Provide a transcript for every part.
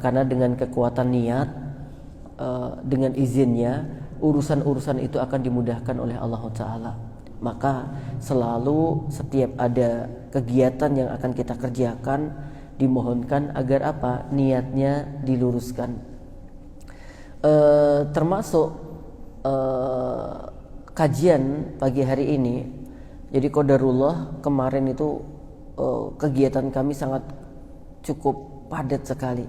karena dengan kekuatan niat, dengan izinnya, urusan-urusan itu akan dimudahkan oleh Allah Ta'ala. Maka selalu setiap ada kegiatan yang akan kita kerjakan, dimohonkan agar apa? Niatnya diluruskan. Termasuk kajian pagi hari ini. Jadi qadarullah kemarin itu kegiatan kami sangat cukup padat sekali,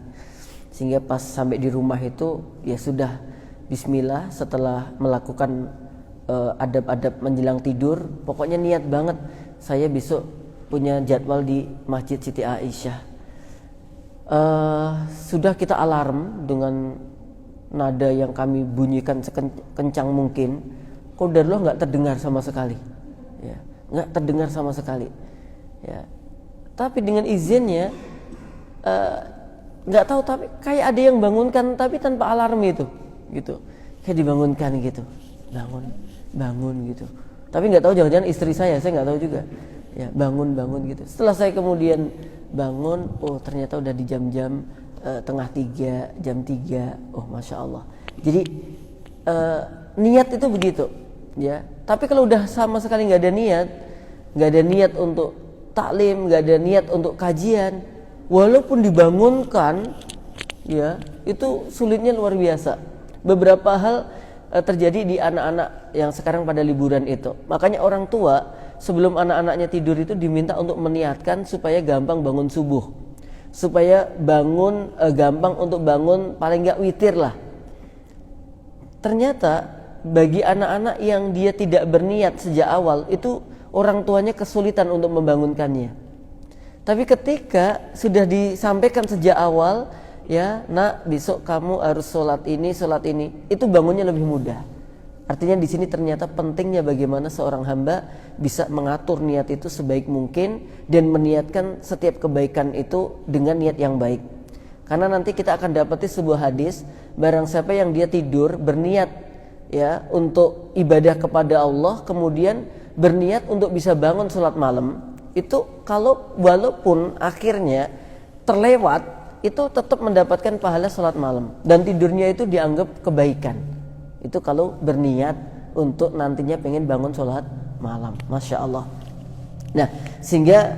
sehingga pas sampai di rumah itu ya sudah bismillah, setelah melakukan adab-adab menjelang tidur, pokoknya niat banget saya besok punya jadwal di Masjid Siti Aisyah. Sudah kita alarm dengan nada yang kami bunyikan sekencang mungkin, qadarullah nggak terdengar sama sekali, ya, nggak terdengar sama sekali, ya. Tapi dengan izinnya, nggak tahu, tapi kayak ada yang bangunkan tapi tanpa alarm itu, gitu, kayak dibangunkan gitu, bangun gitu. Tapi nggak tahu, jangan-jangan istri saya nggak tahu juga, ya, bangun gitu. Setelah saya kemudian bangun, oh ternyata udah di jam-jam tengah 3, jam 3, oh masya Allah. Jadi niat itu begitu, ya. Tapi kalau udah sama sekali nggak ada niat untuk taklim, nggak ada niat untuk kajian, walaupun dibangunkan, ya, itu sulitnya luar biasa. Beberapa hal terjadi di anak-anak yang sekarang pada liburan itu. Makanya orang tua sebelum anak-anaknya tidur itu diminta untuk meniatkan supaya gampang bangun subuh, supaya bangun gampang untuk bangun, paling nggak witir lah. Ternyata bagi anak-anak yang dia tidak berniat sejak awal itu orang tuanya kesulitan untuk membangunkannya. Tapi ketika sudah disampaikan sejak awal, ya nak, besok kamu harus sholat ini, itu bangunnya lebih mudah. Artinya di sini ternyata pentingnya bagaimana seorang hamba bisa mengatur niat itu sebaik mungkin dan meniatkan setiap kebaikan itu dengan niat yang baik. Karena nanti kita akan dapati sebuah hadis, barang siapa yang dia tidur berniat, ya, untuk ibadah kepada Allah, kemudian berniat untuk bisa bangun sholat malam, itu kalau walaupun akhirnya terlewat, itu tetap mendapatkan pahala sholat malam dan tidurnya itu dianggap kebaikan. Itu kalau berniat untuk nantinya pengen bangun sholat malam, masya Allah. Nah, sehingga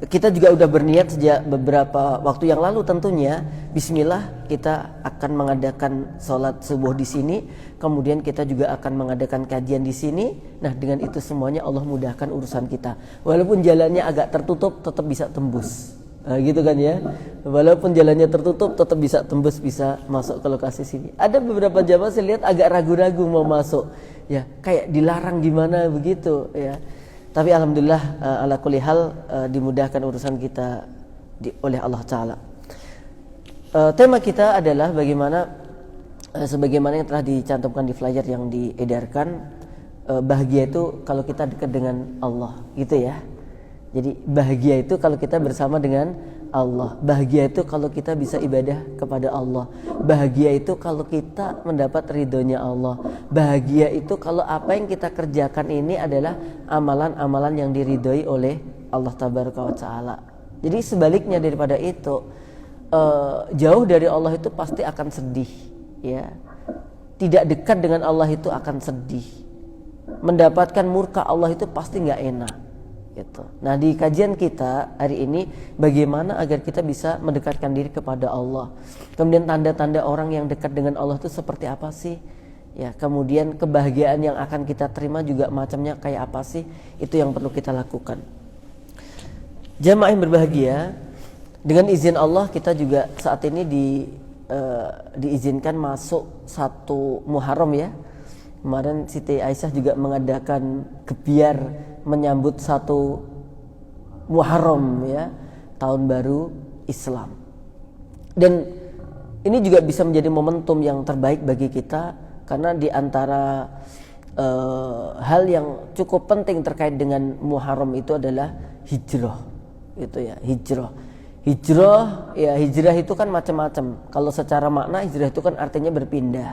kita juga udah berniat sejak beberapa waktu yang lalu tentunya. Bismillah, kita akan mengadakan sholat subuh di sini, kemudian kita juga akan mengadakan kajian di sini. Nah, dengan itu semuanya Allah mudahkan urusan kita. Walaupun jalannya agak tertutup, tetap bisa tembus. Nah, gitu kan ya. Walaupun jalannya tertutup, tetap bisa tembus, bisa masuk ke lokasi sini. Ada beberapa jamaah saya lihat agak ragu-ragu mau masuk, ya, kayak dilarang gimana begitu, ya. Tapi alhamdulillah ala kulli hal dimudahkan urusan kita oleh Allah Ta'ala. Tema kita adalah bagaimana sebagaimana yang telah dicantumkan di flyer yang diedarkan, bahagia itu kalau kita dekat dengan Allah, gitu ya. Jadi bahagia itu kalau kita bersama dengan Allah. Bahagia itu kalau kita bisa ibadah kepada Allah. Bahagia itu kalau kita mendapat ridhonya Allah. Bahagia itu kalau apa yang kita kerjakan ini adalah amalan-amalan yang diridhoi oleh Allah Tabaraka wa Ta'ala. Jadi sebaliknya daripada itu, jauh dari Allah itu pasti akan sedih, ya. Tidak dekat dengan Allah itu akan sedih. Mendapatkan murka Allah itu pasti nggak enak, gitu. Nah, di kajian kita hari ini bagaimana agar kita bisa mendekatkan diri kepada Allah. Kemudian tanda-tanda orang yang dekat dengan Allah itu seperti apa sih? Ya, kemudian kebahagiaan yang akan kita terima juga macamnya kayak apa sih? Itu yang perlu kita lakukan. Jamaah yang berbahagia, dengan izin Allah kita juga saat ini diizinkan masuk 1 Muharram, ya. Kemarin Siti Aisyah juga mengadakan gebiar menyambut 1 Muharram, ya, tahun baru Islam. Dan ini juga bisa menjadi momentum yang terbaik bagi kita, karena di antara hal yang cukup penting terkait dengan Muharram itu adalah hijrah, itu ya, hijrah, ya, hijrah itu kan macam-macam. Kalau secara makna hijrah itu kan artinya berpindah,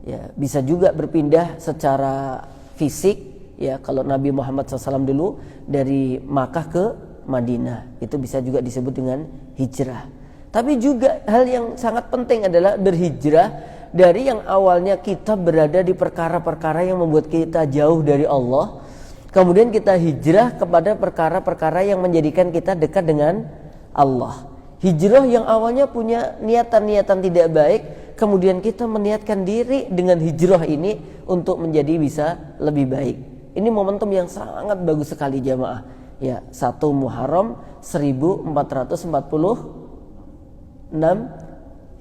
ya, bisa juga berpindah secara fisik, ya. Kalau Nabi Muhammad SAW dulu dari Makkah ke Madinah, itu bisa juga disebut dengan hijrah. Tapi juga hal yang sangat penting adalah berhijrah dari yang awalnya kita berada di perkara-perkara yang membuat kita jauh dari Allah, kemudian kita hijrah kepada perkara-perkara yang menjadikan kita dekat dengan Allah. Hijrah yang awalnya punya niatan-niatan tidak baik, kemudian kita meniatkan diri dengan hijrah ini untuk menjadi bisa lebih baik. Ini momentum yang sangat bagus sekali jamaah. Ya, 1 Muharram 1446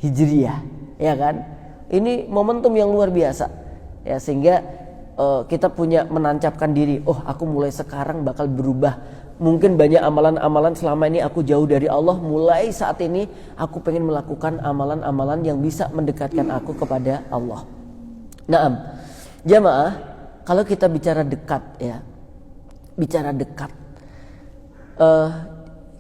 Hijriah, ya kan? Ini momentum yang luar biasa. Ya, sehingga kita punya menancapkan diri, oh aku mulai sekarang bakal berubah. Mungkin banyak amalan-amalan selama ini aku jauh dari Allah, mulai saat ini aku pengen melakukan amalan-amalan yang bisa mendekatkan aku kepada Allah. Naam, jamaah, kalau kita bicara dekat ya, bicara dekat,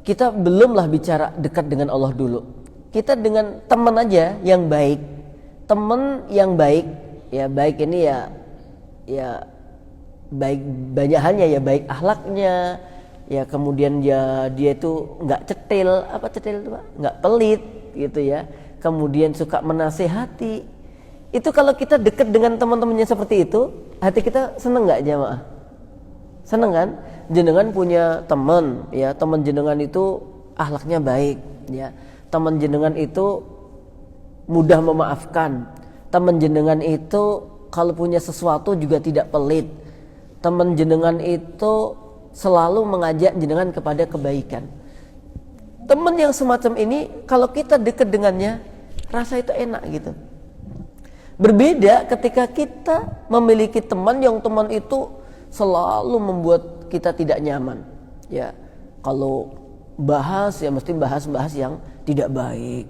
kita belumlah bicara dekat dengan Allah dulu. Kita dengan teman aja yang baik, teman yang baik, ya baik ini ya baik banyak halnya, ya baik akhlaknya, ya kemudian ya dia itu nggak cetil, apa cetil itu Pak? Nggak pelit gitu ya, kemudian suka menasehati. Itu kalau kita dekat dengan teman-temannya seperti itu, hati kita seneng nggak jamaah? Seneng kan? Jenengan punya teman, ya teman jenengan itu akhlaknya baik, ya teman jenengan itu mudah memaafkan, teman jenengan itu kalau punya sesuatu juga tidak pelit, teman jenengan itu selalu mengajak jenengan kepada kebaikan. Teman yang semacam ini kalau kita dekat dengannya, rasa itu enak gitu. Berbeda ketika kita memiliki teman yang teman itu selalu membuat kita tidak nyaman. Ya, kalau bahas ya mesti bahas yang tidak baik.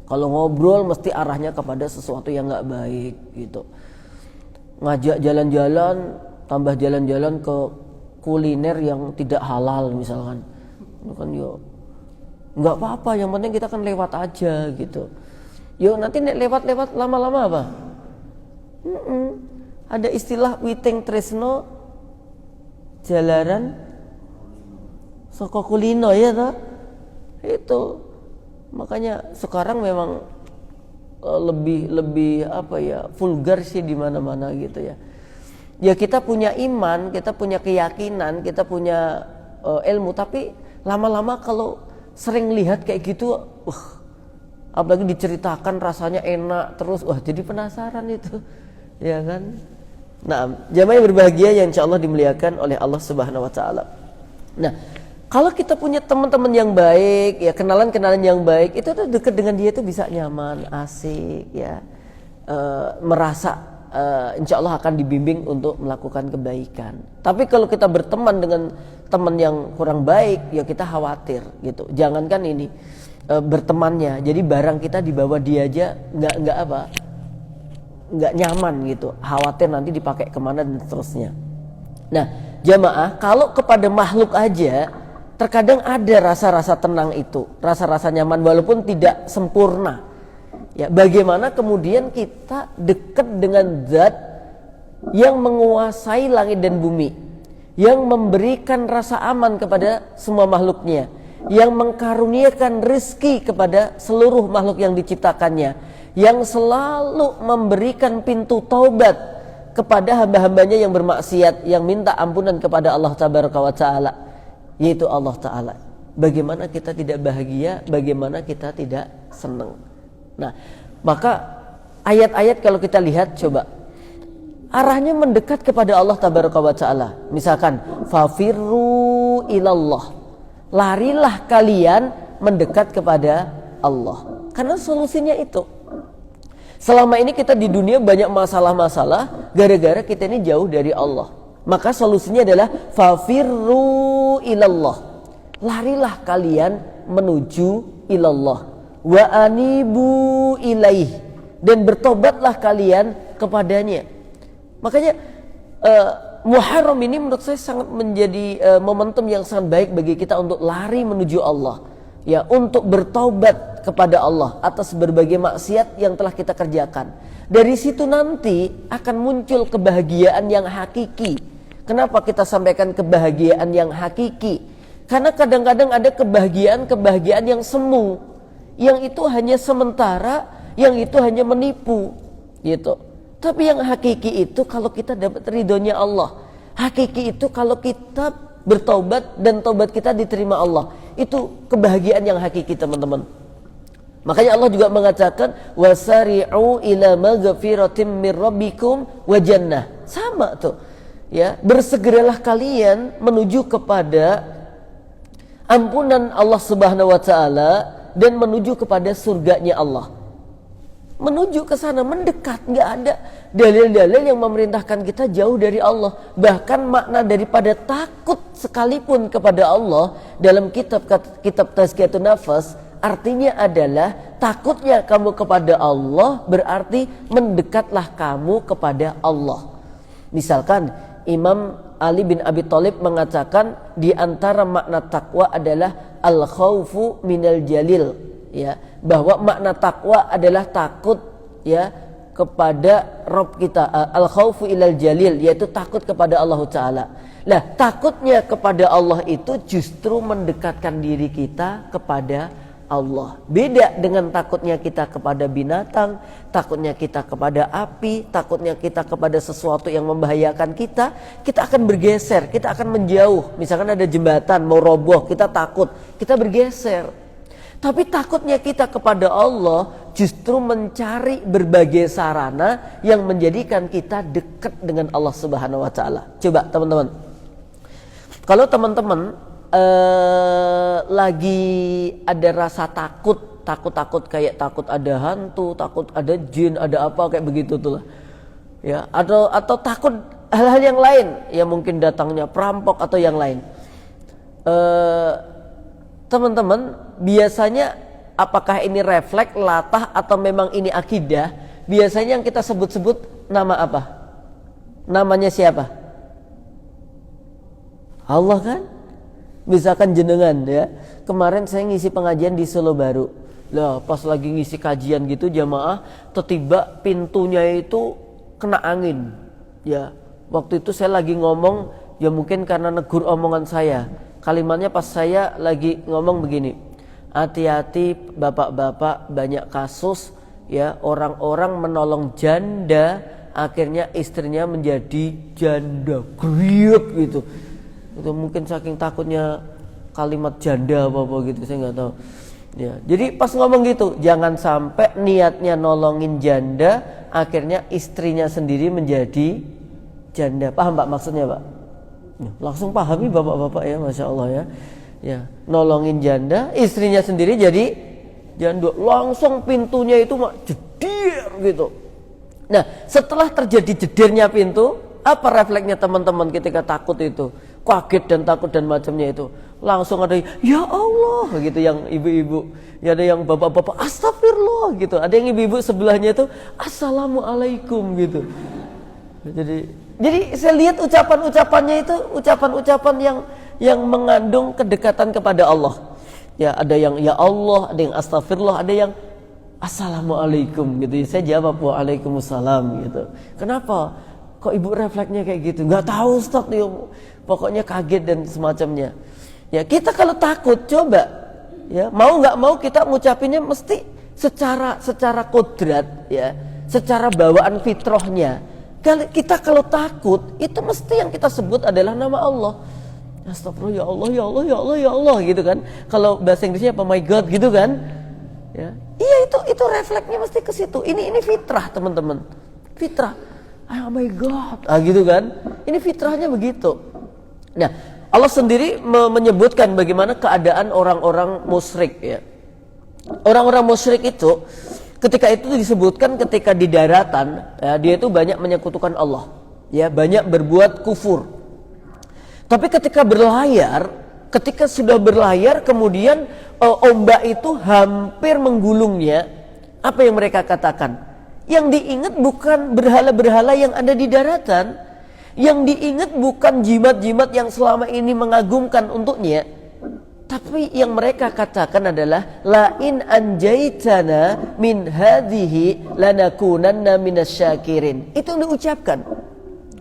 Kalau ngobrol mesti arahnya kepada sesuatu yang nggak baik gitu. Ngajak jalan-jalan, tambah jalan-jalan ke kuliner yang tidak halal misalkan. Itu kan yo nggak apa-apa, yang penting kita kan lewat aja gitu. Yo nanti lewat-lewat lama-lama apa? Ada istilah witing tresno jalaran soko kulino ya toh. Itu makanya sekarang memang lebih apa ya, vulgar sih di mana-mana gitu ya. Ya kita punya iman, kita punya keyakinan, kita punya ilmu, tapi lama-lama kalau sering lihat kayak gitu, apalagi diceritakan rasanya enak terus, jadi penasaran itu, ya kan? Nah, jamaah yang berbahagia yang insyaallah dimuliakan oleh Allah Subhanahu wa taala. Nah, kalau kita punya teman-teman yang baik, ya kenalan-kenalan yang baik, itu tuh dekat dengan dia tuh bisa nyaman, asik, ya, merasa insyaallah akan dibimbing untuk melakukan kebaikan. Tapi kalau kita berteman dengan teman yang kurang baik, ya kita khawatir gitu. Jangankan ini bertemannya, jadi barang kita dibawa dia aja nggak nyaman gitu, khawatir nanti dipakai kemana dan seterusnya. Nah, jamaah, kalau kepada makhluk aja terkadang ada rasa-rasa tenang itu, rasa-rasa nyaman walaupun tidak sempurna. Ya, bagaimana kemudian kita dekat dengan zat yang menguasai langit dan bumi, yang memberikan rasa aman kepada semua makhluknya, yang mengkaruniakan rezeki kepada seluruh makhluk yang diciptakannya, yang selalu memberikan pintu taubat kepada hamba-hambanya yang bermaksiat, yang minta ampunan kepada Allah Tabaraka wa Ta'ala, yaitu Allah Ta'ala. Bagaimana kita tidak bahagia, bagaimana kita tidak senang. Nah, maka ayat-ayat kalau kita lihat, coba arahnya mendekat kepada Allah Tabaraka wa Ta'ala. Misalkan fafirru ilallah, larilah kalian mendekat kepada Allah, karena solusinya itu. Selama ini kita di dunia banyak masalah-masalah gara-gara kita ini jauh dari Allah. Maka solusinya adalah fafirru ilallah, larilah kalian menuju ilallah, wa anibu ilaih, dan bertobatlah kalian kepadanya. Makanya Muharram ini menurut saya sangat menjadi momentum yang sangat baik bagi kita untuk lari menuju Allah, ya, untuk bertaubat kepada Allah atas berbagai maksiat yang telah kita kerjakan. Dari situ nanti akan muncul kebahagiaan yang hakiki. Kenapa kita sampaikan kebahagiaan yang hakiki? Karena kadang-kadang ada kebahagiaan yang semu, yang itu hanya sementara, yang itu hanya menipu gitu. Tapi yang hakiki itu kalau kita dapat ridhonya Allah. Hakiki itu kalau kita bertaubat dan taubat kita diterima Allah. Itu kebahagiaan yang hakiki, teman-teman. Makanya Allah juga mengatakan wasari'u ila maghfiratin mir rabbikum wa jannah. Sama tuh. Ya, bersegeralah kalian menuju kepada ampunan Allah Subhanahu wa taala dan menuju kepada surganya Allah. Menuju ke sana, mendekat, nggak ada dalil-dalil yang memerintahkan kita jauh dari Allah. Bahkan makna daripada takut sekalipun kepada Allah dalam kitab Tazkiyatun Nafas artinya adalah takutnya kamu kepada Allah berarti mendekatlah kamu kepada Allah. Misalkan Imam Ali bin Abi Thalib mengatakan di antara makna takwa adalah al-khaufu minal jalil, ya, bahwa makna takwa adalah takut, ya, kepada Rabb kita, al-khaufu ilal jalil, yaitu takut kepada Allah Ta'ala. Nah, takutnya kepada Allah itu justru mendekatkan diri kita kepada Allah. Beda dengan takutnya kita kepada binatang, takutnya kita kepada api, takutnya kita kepada sesuatu yang membahayakan kita akan bergeser, kita akan menjauh. Misalkan ada jembatan mau roboh, kita takut, kita bergeser. Tapi takutnya kita kepada Allah justru mencari berbagai sarana yang menjadikan kita dekat dengan Allah Subhanahu wa taala. Coba teman-teman. Kalau teman-teman lagi ada rasa takut kayak takut ada hantu, takut ada jin, ada apa kayak begitu tuh lah. Ya, atau takut hal-hal yang lain, ya mungkin datangnya perampok atau yang lain. Teman-teman, biasanya apakah ini refleks, latah atau memang ini akidah? Biasanya yang kita sebut-sebut nama apa? Namanya siapa? Allah kan? Misalkan jenengan, ya, kemarin saya ngisi pengajian di Solo Baru. Lah pas lagi ngisi kajian gitu jamaah, tiba-tiba pintunya itu kena angin. Ya, waktu itu saya lagi ngomong, ya mungkin karena negur omongan saya. Kalimatnya pas saya lagi ngomong begini, hati-hati bapak-bapak, banyak kasus, ya, orang-orang menolong janda akhirnya istrinya menjadi janda, griek gitu. Itu mungkin saking takutnya kalimat janda apa gitu, saya nggak tahu. Ya, jadi pas ngomong gitu, jangan sampai niatnya nolongin janda, akhirnya istrinya sendiri menjadi janda. Paham Pak maksudnya Pak? Langsung pahami bapak-bapak ya, masya Allah ya. Ya, nolongin janda, istrinya sendiri jadi janda. Langsung pintunya itu jeder gitu. Nah, setelah terjadi jedernya pintu, apa refleksnya teman-teman ketika takut itu? Kaget dan takut dan macamnya itu. Langsung ada ya Allah gitu yang ibu-ibu, ya ada yang bapak-bapak astagfirullah gitu. Ada yang ibu-ibu sebelahnya itu assalamualaikum gitu. Jadi saya lihat ucapan-ucapannya itu ucapan-ucapan yang mengandung kedekatan kepada Allah. Ya, ada yang ya Allah, ada yang astagfirullah, ada yang assalamualaikum gitu. Saya jawab waalaikumsalam gitu. Kenapa? Kok ibu refleksnya kayak gitu? Nggak tahu Ustaz, pokoknya kaget dan semacamnya. Ya, kita kalau takut coba, ya mau nggak mau kita ngucapinnya mesti secara kodrat, ya, secara bawaan fitrahnya. Kita kalau takut itu mesti yang kita sebut adalah nama Allah. Astagfirullah, ya Allah, ya Allah, ya Allah, ya Allah gitu kan. Kalau bahasa Inggrisnya apa my God gitu kan? Ya, iya itu refleksnya mesti ke situ. Ini fitrah teman-teman, fitrah. Oh my God, gitu kan? Ini fitrahnya begitu. Nah, Allah sendiri menyebutkan bagaimana keadaan orang-orang musyrik, ya. Orang-orang musyrik itu, ketika itu disebutkan ketika di daratan, ya, dia itu banyak menyekutukan Allah, ya, banyak berbuat kufur. Tapi ketika berlayar, ketika sudah berlayar, kemudian ombak itu hampir menggulungnya, apa yang mereka katakan? Yang diingat bukan berhala-berhala yang ada di daratan, yang diingat bukan jimat-jimat yang selama ini mengagumkan untuknya, tapi yang mereka katakan adalah la in anjaitana min hadhihi lanakunanna minasyakirin. Itu yang diucapkan.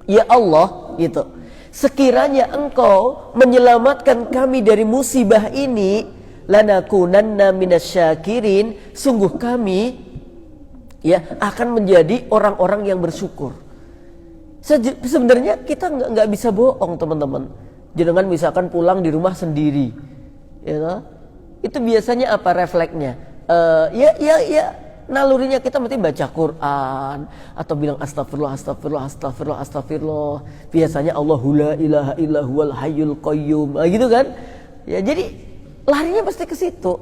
Ya Allah, gitu. Sekiranya engkau menyelamatkan kami dari musibah ini, lanakunanna minasyakirin, sungguh kami akan menjadi orang-orang yang bersyukur. Sebenarnya kita nggak bisa bohong, teman-teman. Jangan misalkan pulang di rumah sendiri, itu biasanya apa refleksnya? Nalurinya kita mesti baca Quran atau bilang astagfirullah, astagfirullah, astagfirullah, astagfirullah. Biasanya Allahu la ilaha illa huwal hayyul qayyum, gitu kan? Ya, jadi larinya pasti ke situ.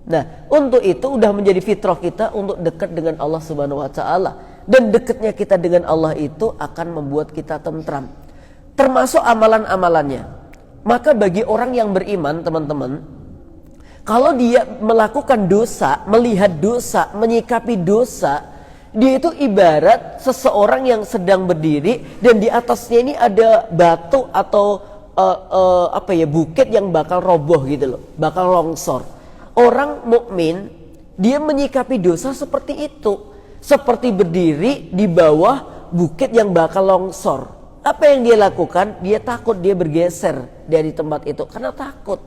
Nah, untuk itu udah menjadi fitrah kita untuk dekat dengan Allah Subhanahu wa taala. Dan dekatnya kita dengan Allah itu akan membuat kita tentram. Termasuk amalan-amalannya. Maka bagi orang yang beriman, teman-teman, kalau dia melakukan dosa, melihat dosa, menyikapi dosa, dia itu ibarat seseorang yang sedang berdiri dan di atasnya ini ada batu atau bukit yang bakal roboh gitu loh, bakal longsor. Orang mukmin dia menyikapi dosa seperti itu, seperti berdiri di bawah bukit yang bakal longsor. Apa yang dia lakukan? Dia takut, dia bergeser dari tempat itu karena takut.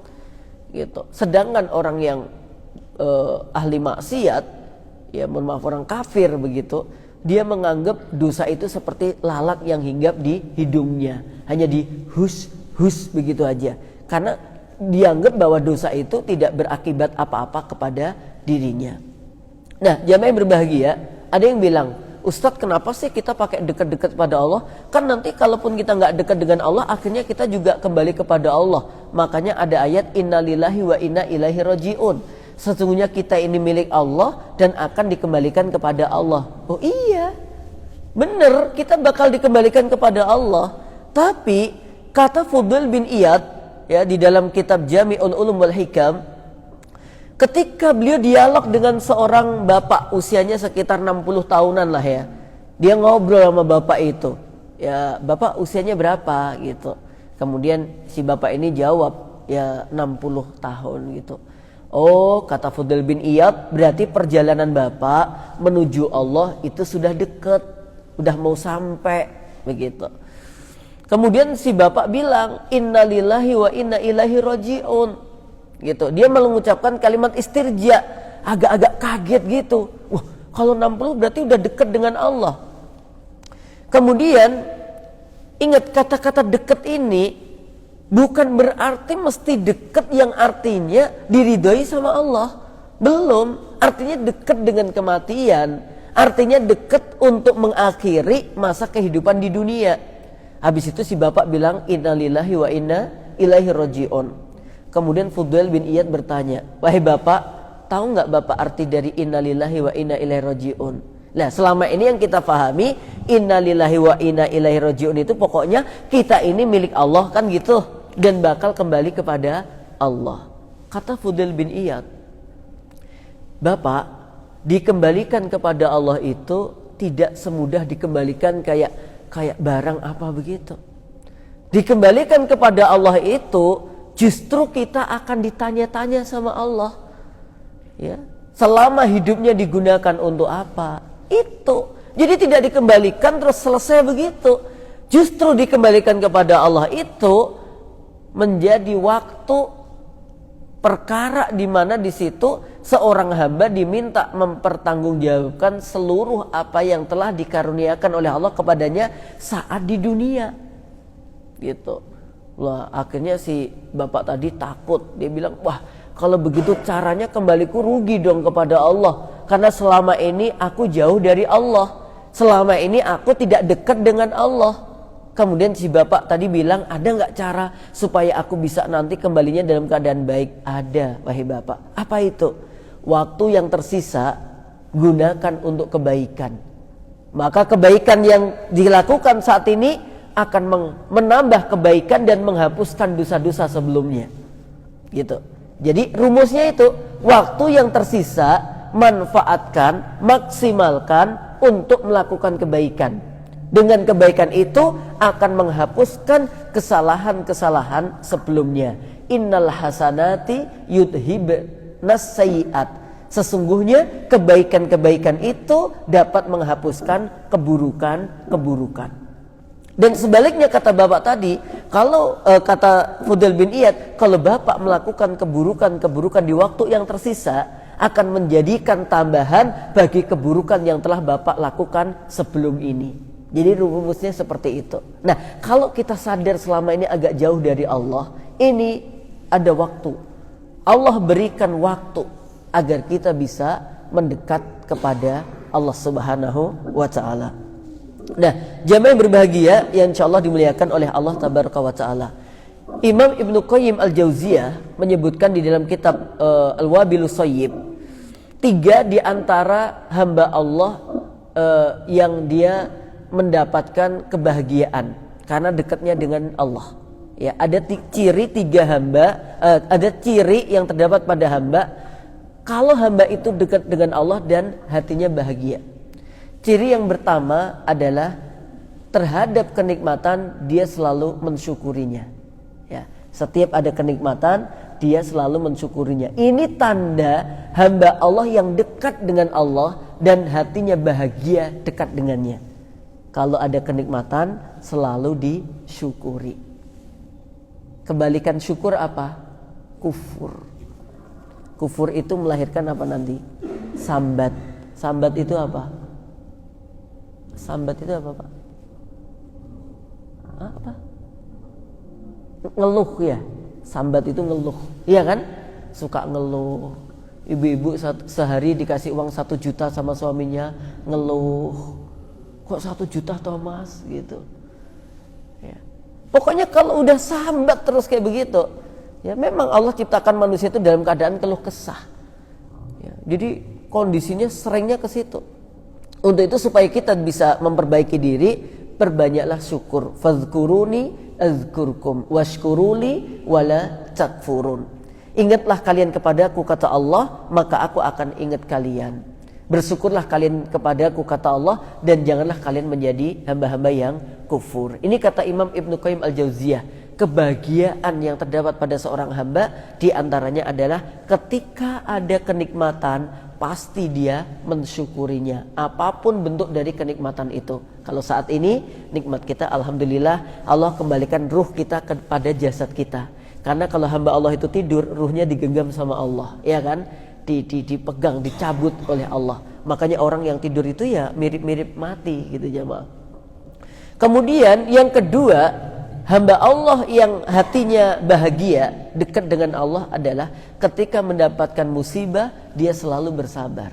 Gitu. Sedangkan orang yang ahli maksiat, mohon maaf, orang kafir begitu, dia menganggap dosa itu seperti lalat yang hinggap di hidungnya, hanya di hus begitu aja, karena dianggap bahwa dosa itu tidak berakibat apa-apa kepada dirinya. Nah, jamaah yang berbahagia, ada yang bilang, Ustadz, kenapa sih kita pakai dekat-dekat pada Allah? Kan nanti kalaupun kita nggak dekat dengan Allah, akhirnya kita juga kembali kepada Allah. Makanya ada ayat innalillahi wa inna ilaihi rajiun. Sesungguhnya kita ini milik Allah dan akan dikembalikan kepada Allah. Oh iya, benar, kita bakal dikembalikan kepada Allah. Tapi kata Fudail bin Iyad di dalam kitab Jami'ul Ulum wal Hikam, ketika beliau dialog dengan seorang bapak usianya sekitar 60 tahunan lah ya. Dia ngobrol sama bapak itu. Ya, bapak usianya berapa gitu. Kemudian si bapak ini jawab, 60 tahun gitu. Oh, kata Fudail bin Iyad, berarti perjalanan bapak menuju Allah itu sudah dekat, udah mau sampai begitu. Kemudian si bapak bilang, innalillahi wa inna ilaihi rajiun. Gitu. Dia mengucapkan kalimat istirja, agak-agak kaget gitu. Wah, kalau 60 berarti udah dekat dengan Allah. Kemudian ingat, kata-kata dekat ini bukan berarti mesti dekat yang artinya diridhoi sama Allah. Belum, artinya dekat dengan kematian, artinya dekat untuk mengakhiri masa kehidupan di dunia. Habis itu si bapak bilang, innalillahi wa inna ilaihi rajiun. Kemudian Fudail bin Iyad bertanya, wahai bapak, tahu nggak bapak arti dari innalillahi wa inna ilaihi rajiun? Nah, selama ini yang kita pahami, innalillahi wa inna ilaihi rajiun itu pokoknya kita ini milik Allah kan gitu, dan bakal kembali kepada Allah. Kata Fudail bin Iyad, bapak, dikembalikan kepada Allah itu tidak semudah dikembalikan kayak barang apa begitu. Dikembalikan kepada Allah itu justru kita akan ditanya-tanya sama Allah, selama hidupnya digunakan untuk apa? Itu. Jadi tidak dikembalikan terus selesai begitu. Justru dikembalikan kepada Allah itu menjadi waktu perkara di mana di situ seorang hamba diminta mempertanggungjawabkan seluruh apa yang telah dikaruniakan oleh Allah kepadanya saat di dunia. Gitu. Lah, akhirnya si bapak tadi takut. Dia bilang, wah, kalau begitu caranya kembaliku rugi dong kepada Allah. Karena selama ini aku jauh dari Allah. Selama ini aku tidak dekat dengan Allah. Kemudian si bapak tadi bilang, ada nggak cara supaya aku bisa nanti kembalinya dalam keadaan baik? Ada, wahai bapak. Apa itu? Waktu yang tersisa gunakan untuk kebaikan. Maka kebaikan yang dilakukan saat ini akan menambah kebaikan dan menghapuskan dosa-dosa sebelumnya. Gitu. Jadi rumusnya itu, waktu yang tersisa manfaatkan, maksimalkan untuk melakukan kebaikan. Dengan kebaikan itu akan menghapuskan kesalahan-kesalahan sebelumnya. Innal hasanati yudhibnas sayyi'at. Sesungguhnya kebaikan-kebaikan itu dapat menghapuskan keburukan-keburukan. Dan sebaliknya kata bapak tadi, kalau kata Fudail bin Iyad, kalau bapak melakukan keburukan-keburukan di waktu yang tersisa, akan menjadikan tambahan bagi keburukan yang telah bapak lakukan sebelum ini. Jadi rumusnya seperti itu. Nah, kalau kita sadar selama ini agak jauh dari Allah, ini ada waktu. Allah berikan waktu agar kita bisa mendekat kepada Allah Subhanahu wa taala. Nah, jamaah yang berbahagia yang insyaallah dimuliakan oleh Allah tabaraka wa taala. Imam Ibnu Qayyim Al-Jauziyah menyebutkan di dalam kitab Al-Wabilus Shayyib, 3 di antara hamba Allah yang dia mendapatkan kebahagiaan karena dekatnya dengan Allah. Ya, ada ciri 3 hamba, ada ciri yang terdapat pada hamba kalau hamba itu dekat dengan Allah dan hatinya bahagia. Ciri yang pertama adalah terhadap kenikmatan dia selalu mensyukurinya. Ya, setiap ada kenikmatan dia selalu mensyukurinya. Ini tanda hamba Allah yang dekat dengan Allah dan hatinya bahagia dekat dengannya. Kalau ada kenikmatan selalu disyukuri. Kebalikan syukur apa? Kufur. Kufur itu melahirkan apa nanti? Sambat. Sambat itu apa? Sambat itu apa, Pak? Apa? Ngeluh ya. Sambat itu ngeluh. Iya kan? Suka ngeluh. Ibu-ibu sehari dikasih uang 1 juta sama suaminya, ngeluh. Kok 1 juta toh mas? Gitu. Ya. Pokoknya kalau udah sambat terus kayak begitu, ya memang Allah ciptakan manusia itu dalam keadaan keluh kesah. Ya, jadi kondisinya seringnya ke situ. Untuk itu supaya kita bisa memperbaiki diri, perbanyaklah syukur. Fadhkuruni azkurkum washkuruli wala takfurun. Ingatlah kalian kepadaku kata Allah, maka aku akan ingat kalian. Bersyukurlah kalian kepadaku kata Allah, dan janganlah kalian menjadi hamba-hamba yang kufur. Ini kata Imam Ibnu Qayyim Al-Jauziyah. Kebahagiaan yang terdapat pada seorang hamba diantaranya adalah ketika ada kenikmatan, pasti dia mensyukurinya apapun bentuk dari kenikmatan itu. Kalau saat ini nikmat kita alhamdulillah Allah kembalikan ruh kita kepada jasad kita. Karena kalau hamba Allah itu tidur, ruhnya digenggam sama Allah, ya kan? Dipegang, dicabut oleh Allah. Makanya orang yang tidur itu ya mirip-mirip mati gitu jemaah. Kemudian yang kedua, hamba Allah yang hatinya bahagia, dekat dengan Allah adalah ketika mendapatkan musibah, dia selalu bersabar.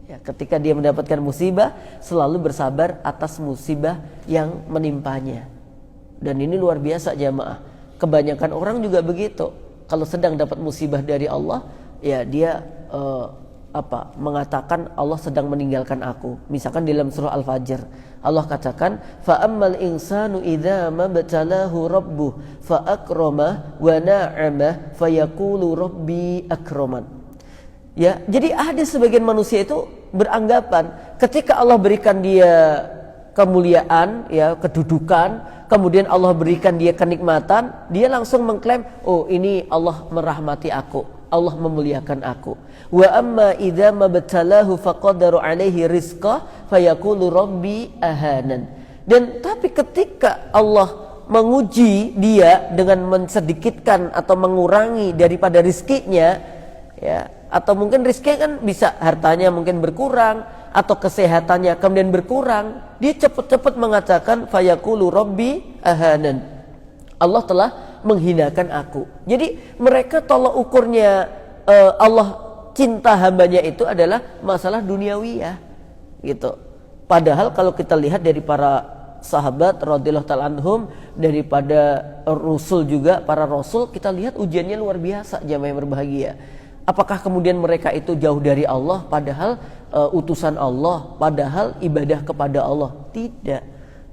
Ya, ketika dia mendapatkan musibah, selalu bersabar atas musibah yang menimpanya. Dan ini luar biasa jamaah. Kebanyakan orang juga begitu. Kalau sedang dapat musibah dari Allah, ya dia mengatakan Allah sedang meninggalkan aku. Misalkan dalam surah Al-Fajr, Allah katakan, fa ammal insanu idza mabtalahu rabbuh fa akramah wa na'amah fa yaqulu rabbi akraman. Ya, jadi ada sebagian manusia itu beranggapan ketika Allah berikan dia kemuliaan, ya, kedudukan, kemudian Allah berikan dia kenikmatan, dia langsung mengklaim, oh ini Allah merahmati aku, Allah memuliakan aku. Wa amma idza mabtalahu faqadara alaihi rizqah fayaqulu rabbi ahanan. Dan tapi ketika Allah menguji dia dengan mensedikitkan atau mengurangi daripada rizkinya, ya, atau mungkin rizkinya kan bisa hartanya mungkin berkurang atau kesehatannya kemudian berkurang, dia cepat-cepat mengatakan fayaqulu rabbi ahanan. Allah telah menghinakan aku. Jadi mereka tolak ukurnya Allah cinta hambanya itu adalah masalah duniawiyah gitu. Padahal kalau kita lihat dari para sahabat radhiyallahu ta'ala anhum, daripada rasul juga, para rasul, kita lihat ujiannya luar biasa jamaah yang berbahagia. Apakah kemudian mereka itu jauh dari Allah padahal utusan Allah, padahal ibadah kepada Allah? Tidak.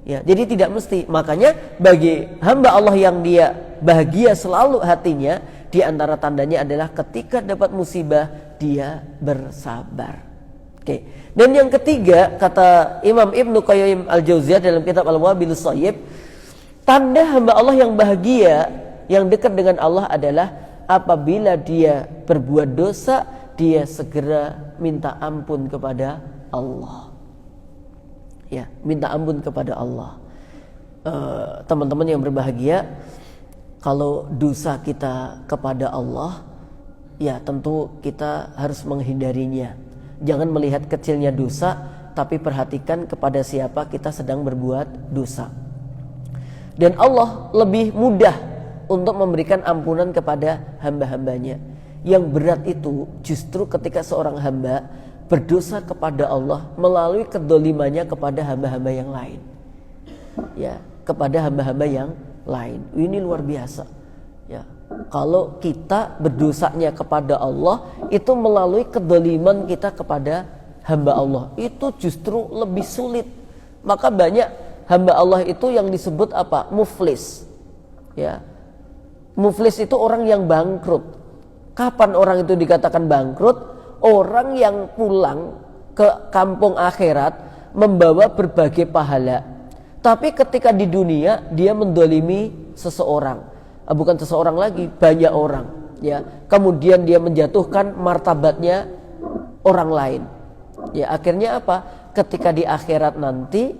Ya, jadi tidak mesti. Makanya bagi hamba Allah yang dia bahagia selalu hatinya, di antara tandanya adalah ketika dapat musibah dia bersabar. Oke. Dan yang ketiga, kata Imam Ibnu Qayyim Al-Jauziyah dalam kitab Al-Wabilus Shayyib, tanda hamba Allah yang bahagia, yang dekat dengan Allah adalah apabila dia berbuat dosa, dia segera minta ampun kepada Allah. Ya, minta ampun kepada Allah. teman-teman yang berbahagia, kalau dosa kita kepada Allah, ya tentu kita harus menghindarinya. Jangan melihat kecilnya dosa, tapi perhatikan kepada siapa kita sedang berbuat dosa. Dan Allah lebih mudah untuk memberikan ampunan kepada hamba-hambanya. Yang berat itu justru ketika seorang hamba berdosa kepada Allah melalui kedolimannya kepada hamba-hamba yang lain. Ya, kepada hamba-hamba yang lain. Ini luar biasa. Ya, kalau kita berdosanya kepada Allah itu melalui kedoliman kita kepada hamba Allah, itu justru lebih sulit. Maka banyak hamba Allah itu yang disebut apa? Muflis. Ya, muflis itu orang yang bangkrut. Kapan orang itu dikatakan bangkrut? Orang yang pulang ke kampung akhirat membawa berbagai pahala, tapi ketika di dunia dia mendolimi seseorang, bukan seseorang lagi, banyak orang, ya. Kemudian dia menjatuhkan martabatnya orang lain, ya. Akhirnya apa? Ketika di akhirat nanti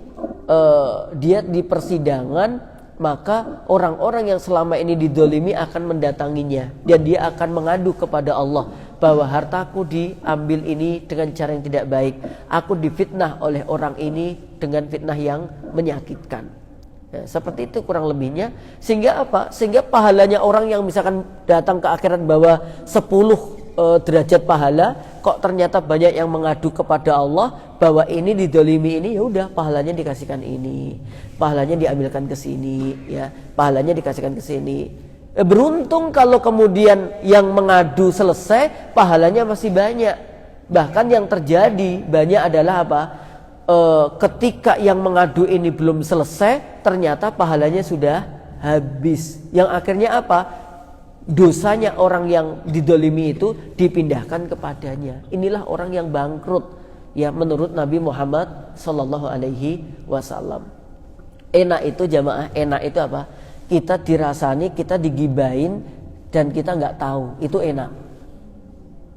dia di persidangan, maka orang-orang yang selama ini didolimi akan mendatanginya dan dia akan mengadu kepada Allah bahwa hartaku diambil ini dengan cara yang tidak baik, aku difitnah oleh orang ini dengan fitnah yang menyakitkan. Ya, seperti itu kurang lebihnya. Sehingga apa? Sehingga pahalanya orang yang misalkan datang ke akhirat bawa 10 derajat pahala, kok ternyata banyak yang mengadu kepada Allah bahwa ini didolimi ini, ya udah pahalanya dikasihkan ini, pahalanya diambilkan ke sini, ya, pahalanya dikasihkan ke sini. Beruntung kalau kemudian yang mengadu selesai, pahalanya masih banyak. Bahkan yang terjadi banyak adalah apa? Ketika yang mengadu ini belum selesai, ternyata pahalanya sudah habis. Yang akhirnya apa? Dosanya orang yang didolimi itu dipindahkan kepadanya. Inilah orang yang bangkrut, ya, menurut Nabi Muhammad Sallallahu Alaihi Wasallam. Enak itu jamaah, enak itu apa? Kita dirasani, kita digibain dan kita nggak tahu, itu enak.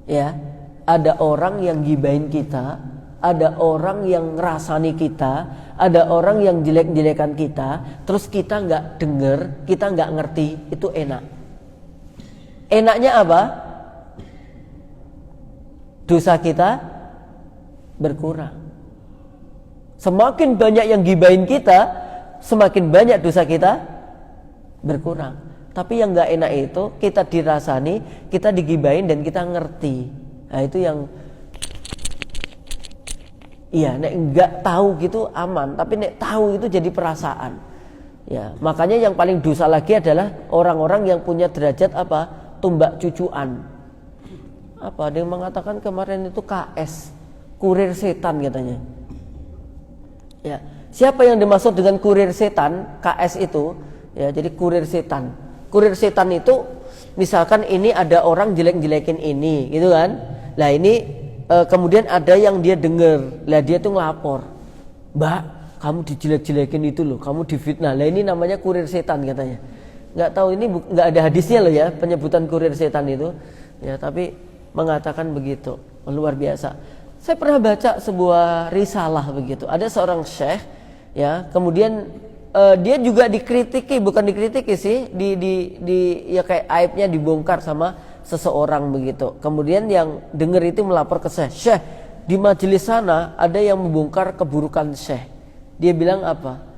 Ya, ada orang yang gibain kita, ada orang yang ngerasani kita, ada orang yang jelek-jelekan kita, terus kita nggak denger, kita nggak ngerti, itu enak. Enaknya apa? Dosa kita berkurang. Semakin banyak yang gibain kita, semakin banyak dosa kita berkurang. Tapi yang nggak enak itu kita dirasani, kita digibain dan kita ngerti. Nah itu yang, iya, nek nggak tahu gitu aman, tapi nek tahu itu jadi perasaan. Ya, makanya yang paling dosa lagi adalah orang-orang yang punya derajat apa? Tumbak cucuan. Apa? Ada yang mengatakan kemarin itu KS, kurir setan katanya. Ya, siapa yang dimaksud dengan kurir setan? KS itu, ya, jadi kurir setan. Kurir setan itu misalkan ini ada orang jelek-jelekin ini, gitu kan? Lah ini kemudian ada yang dia dengar, lah dia tuh ngelapor. Mbak, kamu dijelek-jelekin itu loh, kamu difitnah. Lah ini namanya kurir setan katanya. Nggak tahu, ini nggak ada hadisnya loh ya penyebutan kurir setan itu, ya, tapi mengatakan begitu. Luar biasa. Saya pernah baca sebuah risalah begitu. Ada seorang syekh, ya, kemudian dia juga dikritiki, bukan dikritiki sih, ya kayak aibnya dibongkar sama seseorang begitu. Kemudian yang dengar itu melapor ke syekh. Syekh, di majelis sana ada yang membongkar keburukan syekh. Dia bilang apa?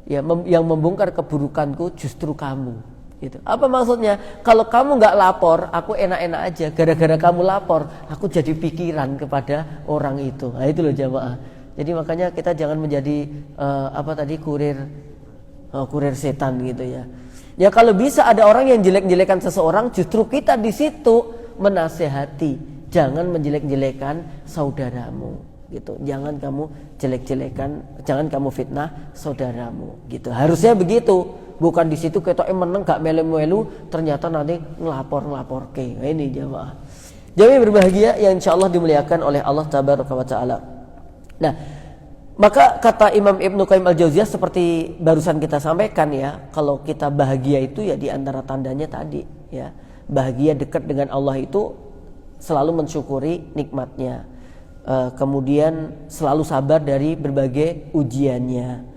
Ya, yang membongkar keburukanku justru kamu. Gitu. Apa maksudnya? Kalau kamu nggak lapor, aku enak-enak aja. Gara-gara kamu lapor, aku jadi pikiran kepada orang itu. Nah itu loh jamaah. Jadi makanya kita jangan menjadi kurir setan gitu ya. Ya kalau bisa ada orang yang jelek-jelekan seseorang, justru kita di situ menasehati, jangan menjelek-jelekan saudaramu. Gitu. Jangan kamu jelek-jelekan, jangan kamu fitnah saudaramu. Gitu. Harusnya begitu. Bukan di situ kita meneng gak melu-melu, ternyata nanti ngelapor ke. Nah, ini jamaah. Jadi berbahagia yang insyaallah dimuliakan oleh Allah Tabaraka wa Ta'ala. Nah, maka kata Imam Ibnu Qayyim Al-Jauziyah seperti barusan kita sampaikan ya, kalau kita bahagia itu ya di antara tandanya tadi ya. Bahagia dekat dengan Allah itu selalu mensyukuri nikmatnya. Kemudian selalu sabar dari berbagai ujiannya.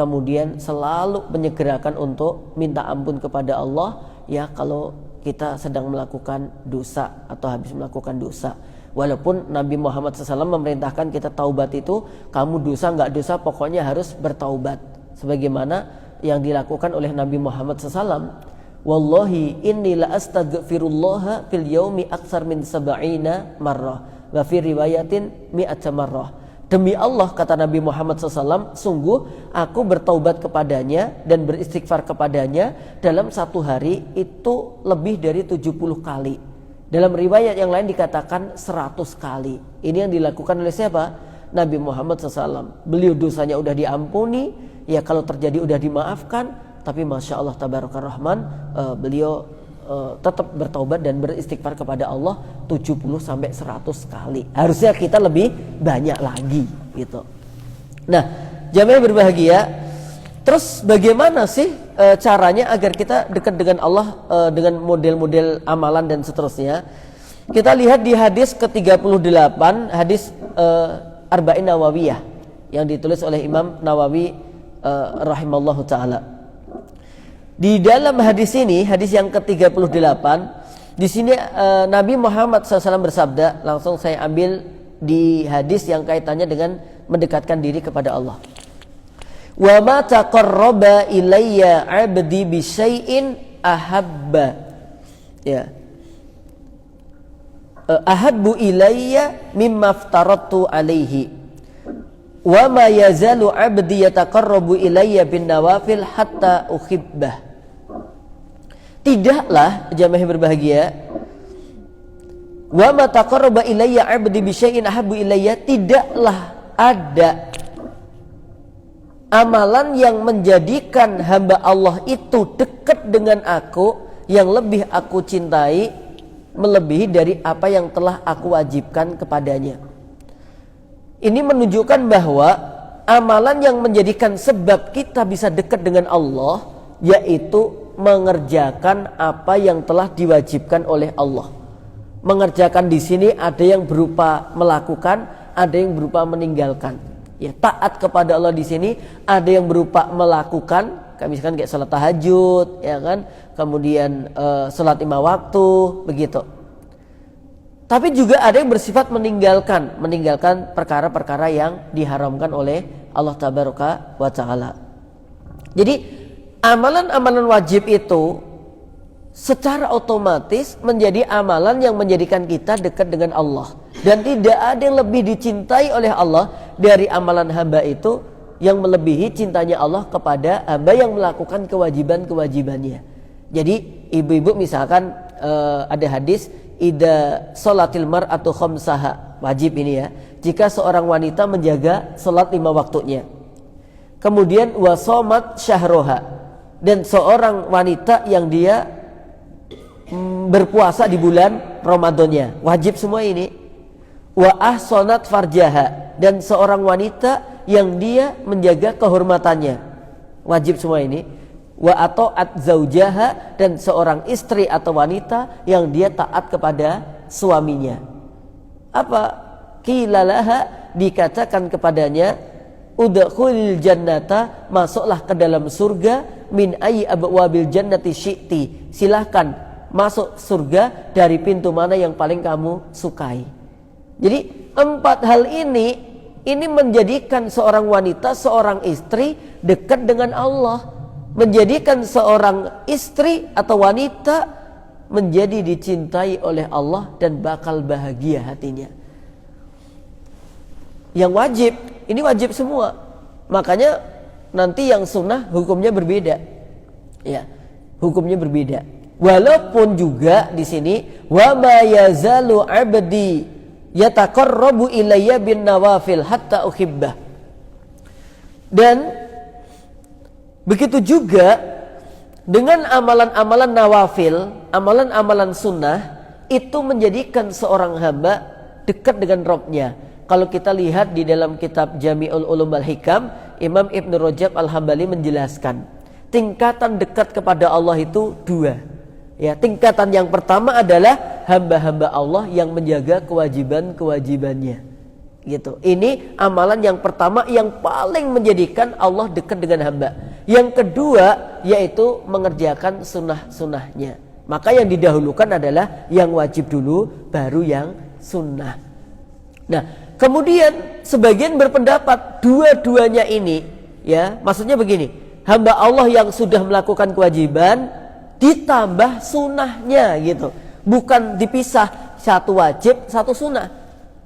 kemudian selalu menyegerakan untuk minta ampun kepada Allah ya kalau kita sedang melakukan dosa atau habis melakukan dosa. Walaupun Nabi Muhammad SAW memerintahkan kita taubat itu, kamu dosa nggak dosa pokoknya harus bertaubat, sebagaimana yang dilakukan oleh Nabi Muhammad SAW. Wallahi inni la astaghfirullah fil yaumi aktsar min 70 marrah wa fi riwayatin 100 marrah. Demi Allah, kata Nabi Muhammad SAW, sungguh aku bertaubat kepadanya dan beristighfar kepadanya dalam satu hari itu lebih dari 70 kali. Dalam riwayat yang lain dikatakan 100 kali. Ini yang dilakukan oleh siapa? Nabi Muhammad SAW. Beliau dosanya udah diampuni, ya kalau terjadi udah dimaafkan, tapi Masya Allah Tabaraka Rahman, beliau tetap bertaubat dan beristighfar kepada Allah 70-100 kali. Harusnya kita lebih banyak lagi gitu. Nah, jamaah berbahagia, terus bagaimana sih caranya agar kita dekat dengan Allah dengan model-model amalan dan seterusnya? Kita lihat di hadis ke-38, hadis Arba'in Nawawiyah yang ditulis oleh Imam Nawawi rahimallahu taala. Di dalam hadis ini, hadis yang ke-38, di sini Nabi Muhammad SAW bersabda, langsung saya ambil di hadis yang kaitannya dengan mendekatkan diri kepada Allah. Wa ma taqarraba ilayya 'abdi bi syai'in ahabba. Ya. Ahabbu ilayya mimma aftaratu alaihi. Wa ma yazalu 'abdi yataqarrabu ilayya bin nawafil hatta uhibbah. Tidaklah, jamaah berbahagia, wa ma taqarraba ilayya 'abdi bi syai'in ahabbu ilayya, tidaklah ada amalan yang menjadikan hamba Allah itu dekat dengan aku yang lebih aku cintai melebihi dari apa yang telah aku wajibkan kepadanya. Ini menunjukkan bahwa amalan yang menjadikan sebab kita bisa dekat dengan Allah yaitu mengerjakan apa yang telah diwajibkan oleh Allah. Mengerjakan di sini ada yang berupa melakukan, ada yang berupa meninggalkan. Ya, taat kepada Allah di sini ada yang berupa melakukan, misalkan kayak salat tahajud, ya kan, kemudian salat 5 waktu, begitu. Tapi juga ada yang bersifat meninggalkan perkara-perkara yang diharamkan oleh Allah Tabaraka wa Ta'ala. Jadi amalan-amalan wajib itu secara otomatis menjadi amalan yang menjadikan kita dekat dengan Allah. Dan tidak ada yang lebih dicintai oleh Allah dari amalan hamba itu yang melebihi cintanya Allah kepada hamba yang melakukan kewajiban-kewajibannya. Jadi ibu-ibu misalkan ada hadis idza sholatil mar'atu khamsaha, wajib ini ya, jika seorang wanita menjaga salat 5 waktunya. Kemudian wasomat syahroha, dan seorang wanita yang dia berpuasa di bulan Ramadannya, wajib semua ini. Wa ahsanat farjaha, dan seorang wanita yang dia menjaga kehormatannya, wajib semua ini. Wa ata'at zaujaha, dan seorang istri atau wanita yang dia taat kepada suaminya. Apa? Qilalaha, dikatakan kepadanya, udkhulil jannata, masuklah ke dalam surga, min ayyi abwabil jannati syi'ti, silahkan masuk surga dari pintu mana yang paling kamu sukai. Jadi 4 hal ini menjadikan seorang wanita, seorang istri dekat dengan Allah, menjadikan seorang istri atau wanita menjadi dicintai oleh Allah dan bakal bahagia hatinya. Yang wajib, ini wajib semua. Makanya nanti yang sunnah hukumnya berbeda. Ya, hukumnya berbeda. Walaupun juga di sini wa ma yazalu 'abdi yataqarrabu ilayya bin nawafil hatta uhibbah. Dan begitu juga dengan amalan-amalan nawafil, amalan-amalan sunnah itu menjadikan seorang hamba dekat dengan Rabb-nya. Kalau kita lihat di dalam kitab Jami'ul Ulum wal Hikam, Imam Ibn Rajab Al-Hambali menjelaskan tingkatan dekat kepada Allah itu 2. Ya, tingkatan yang pertama adalah hamba-hamba Allah yang menjaga kewajiban-kewajibannya. gitu. Ini amalan yang pertama yang paling menjadikan Allah dekat dengan hamba. Yang kedua yaitu mengerjakan sunnah-sunnahnya. Maka yang didahulukan adalah yang wajib dulu, baru yang sunnah. Nah, kemudian sebagian berpendapat dua-duanya ini, ya, maksudnya begini, hamba Allah yang sudah melakukan kewajiban ditambah sunnahnya gitu, bukan dipisah satu wajib satu sunnah,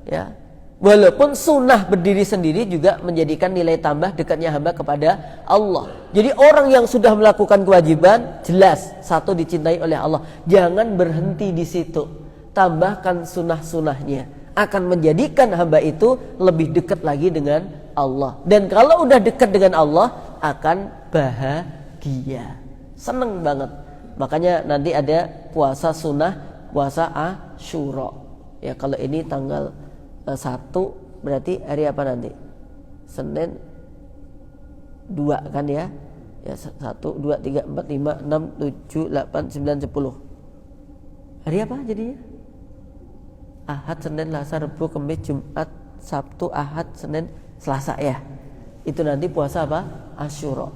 ya. Walaupun sunnah berdiri sendiri juga menjadikan nilai tambah dekatnya hamba kepada Allah. Jadi orang yang sudah melakukan kewajiban jelas satu dicintai oleh Allah. Jangan berhenti di situ, tambahkan sunnah-sunnahnya, akan menjadikan hamba itu lebih dekat lagi dengan Allah. Dan kalau udah dekat dengan Allah akan bahagia, seneng banget. Makanya nanti ada puasa sunnah, puasa Asyura. Ya, kalau ini tanggal 1 berarti hari apa nanti? Senin 2 kan ya? Ya 1, 2, 3, 4, 5, 6, 7, 8, 9, 10. Hari apa jadinya? Ahad, Senin, Selasa, Rabu, Kamis, Jumat, Sabtu, Ahad, Senin, Selasa ya. Itu nanti puasa apa? Asyura.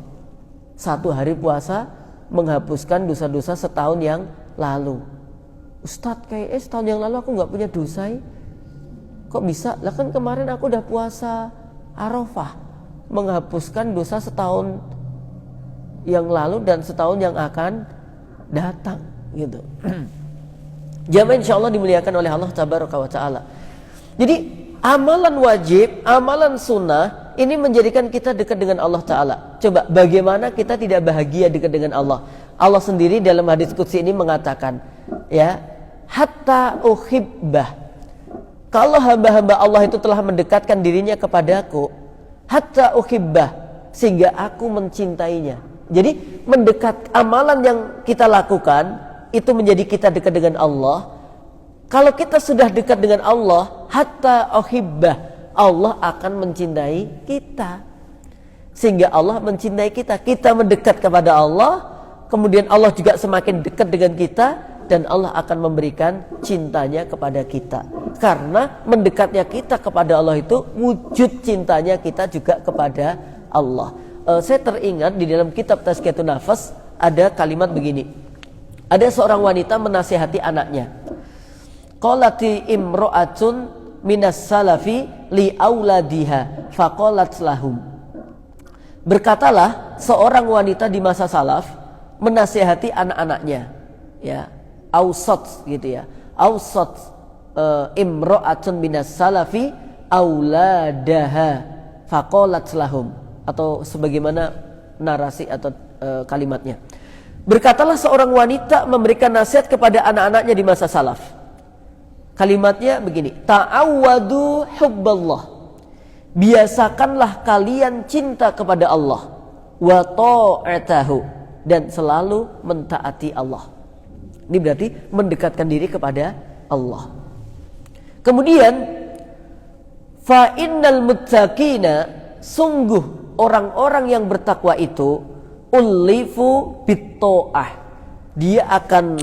1 hari puasa menghapuskan dosa-dosa setahun yang lalu. Ustadz kayaknya setahun yang lalu aku gak punya dosa ya. Kok bisa? Lah kan kemarin aku udah puasa Arafah, menghapuskan dosa setahun yang lalu dan setahun yang akan datang gitu. Jamaah insyaallah dimuliakan oleh Allah tabaraka wa taala. Jadi amalan wajib, amalan sunnah ini menjadikan kita dekat dengan Allah taala. Coba bagaimana kita tidak bahagia dekat dengan Allah? Allah sendiri dalam hadis qudsi ini mengatakan, ya, hatta uhibbah. Kalau hamba-hamba Allah itu telah mendekatkan dirinya kepadaku, hatta uhibbah, sehingga aku mencintainya. Jadi mendekat, amalan yang kita lakukan itu menjadi kita dekat dengan Allah. Kalau kita sudah dekat dengan Allah, hatta uhibbah, Allah akan mencintai kita. Sehingga Allah mencintai kita. Kita mendekat kepada Allah, kemudian Allah juga semakin dekat dengan kita, dan Allah akan memberikan cintanya kepada kita. Karena mendekatnya kita kepada Allah itu wujud cintanya kita juga kepada Allah. Saya teringat di dalam kitab Tazkiyatun Nafas ada kalimat begini. Ada seorang wanita menasihati anaknya. Qalati imra'atun minas salafi li auladiha faqalat lahum. Berkatalah seorang wanita di masa salaf menasihati anak-anaknya, ya. Ausat gitu ya. Ausat imra'atun minas salafi auladaha faqalat lahum, atau sebagaimana narasi atau kalimatnya. Berkatalah seorang wanita memberikan nasihat kepada anak-anaknya di masa salaf. Kalimatnya begini, ta'awwadu hubballah. Biasakanlah kalian cinta kepada Allah, wa ta'atahu, dan selalu mentaati Allah. Ini berarti mendekatkan diri kepada Allah. Kemudian fa innal muttaqina, sungguh orang-orang yang bertakwa itu ulifu bitta'ah, dia akan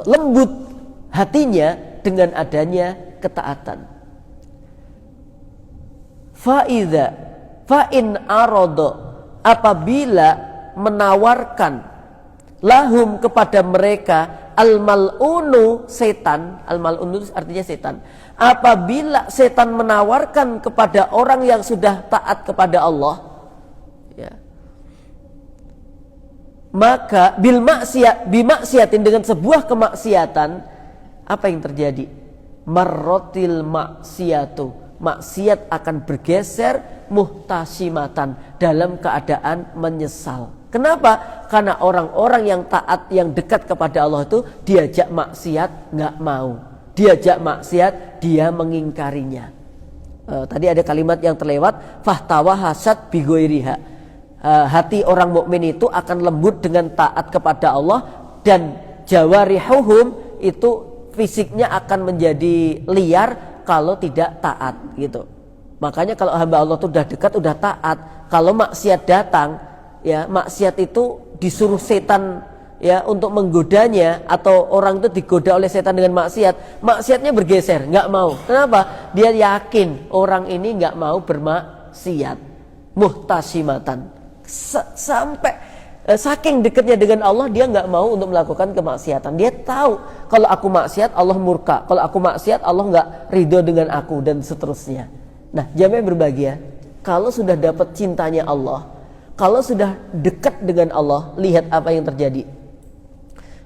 lembut hatinya dengan adanya ketaatan. Fa in arada, apabila menawarkan lahum kepada mereka al-mal'unu, setan. Al-mal'unu artinya setan. Apabila setan menawarkan kepada orang yang sudah taat kepada Allah, ya, maka bil maksiat, bimaksiatin, dengan sebuah kemaksiatan, apa yang terjadi? Marrotil maksiatu, maksiat akan bergeser muhtasimatan, dalam keadaan menyesal. Kenapa? Karena orang-orang yang taat, yang dekat kepada Allah itu diajak maksiat nggak mau, diajak maksiat dia mengingkarinya. Tadi ada kalimat yang terlewat, fahtawa hasad bigoiriha. Hati orang mukmin itu akan lembut dengan taat kepada Allah, dan jawarihuhum itu fisiknya akan menjadi liar kalau tidak taat gitu. Makanya kalau hamba Allah itu udah dekat, udah taat, kalau maksiat datang, ya, maksiat itu disuruh setan ya untuk menggodanya, atau orang itu digoda oleh setan dengan maksiat, maksiatnya bergeser, nggak mau. Kenapa? Dia yakin orang ini nggak mau bermaksiat. Muhtasimatan, sampai saking dekatnya dengan Allah, dia nggak mau untuk melakukan kemaksiatan. Dia tahu kalau aku maksiat Allah murka, kalau aku maksiat Allah nggak ridho dengan aku, dan seterusnya. Nah, jamaah berbahagia, kalau sudah dapat cintanya Allah, kalau sudah dekat dengan Allah, lihat apa yang terjadi.